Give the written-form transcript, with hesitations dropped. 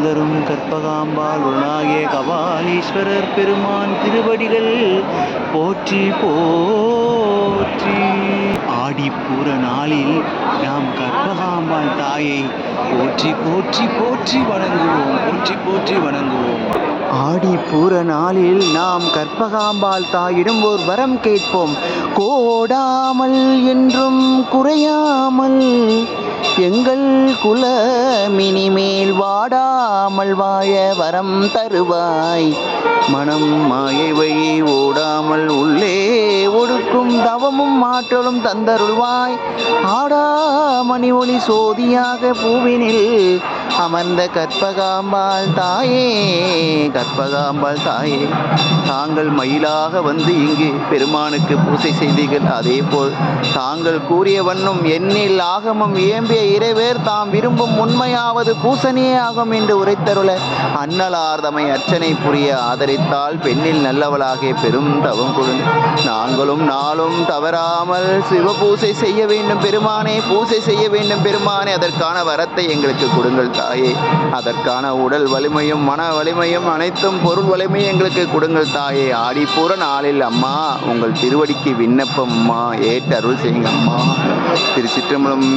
தரும் கற்பகாம்பாள் உருளாகிய கபாலீஸ்வரர் பெருமான் திருவடிகள் போற்றி போற்றி. ஆடிப்பூர நாளில் நாம் கற்பகாம்பாள் தாயை போற்றி போற்றி போற்றி வணங்குவோம், போற்றி போற்றி வணங்குவோம். ஆடிப்பூர நாளில் நாம் கற்பகாம்பாள் தாயிடம் ஒரு வரம் கேட்போம். கோடாமல் என்றும் குறையாமல் எங்கள் குல மினிமேல் வாடாமல் வாழ வரம் தருவாய். மனம் மாயவை ஓடாமல் உள்ளே ஒடுக்கும் தவமும் ஆற்றலும் தந்தருள்வாய். ஆடாமணி ஒளி சோதியாக பூவினில் அமர்ந்த கற்பகாம்பாள் தாயே, கற்பகாம்பாள் தாயே, தாங்கள் மயிலாக வந்து இங்கு பெருமானுக்கு பூசை செய்தீர்கள். அதே போல் தாங்கள் கூறிய வண்ணம் எண்ணில் ஆகமம் இயம்பிய இறைவேர் தாம் விரும்பும் உண்மையாவது பூசணியே ஆகும் என்று உரைத்தருள அன்னலார்தமை அர்ச்சனை புரிய ஆதரித்தால் பெண்ணில் நல்லவளாக பெரும் தவம் கொடுங்க. நாங்களும் நாளும் தவறாமல் சிவபூசை செய்ய வேண்டும் பெருமானே, பூசை செய்ய வேண்டும் பெருமானே. அதற்கான வரத்தை எங்களுக்கு கொடுங்கள் தாயே. அதற்கான உடல் வலிமையும் மன வலிமையும் அனைத்தும் பொருள் வலிமையும் எங்களுக்கு கொடுங்கள் தாயே. ஆடிப்பூர நாளில் அம்மா உங்கள் திருவடிக்கு விண்ணப்பம் அம்மா, ஏற்று அருள் செய்யுங்க அம்மா. திருச்சிற்றம்பலம்.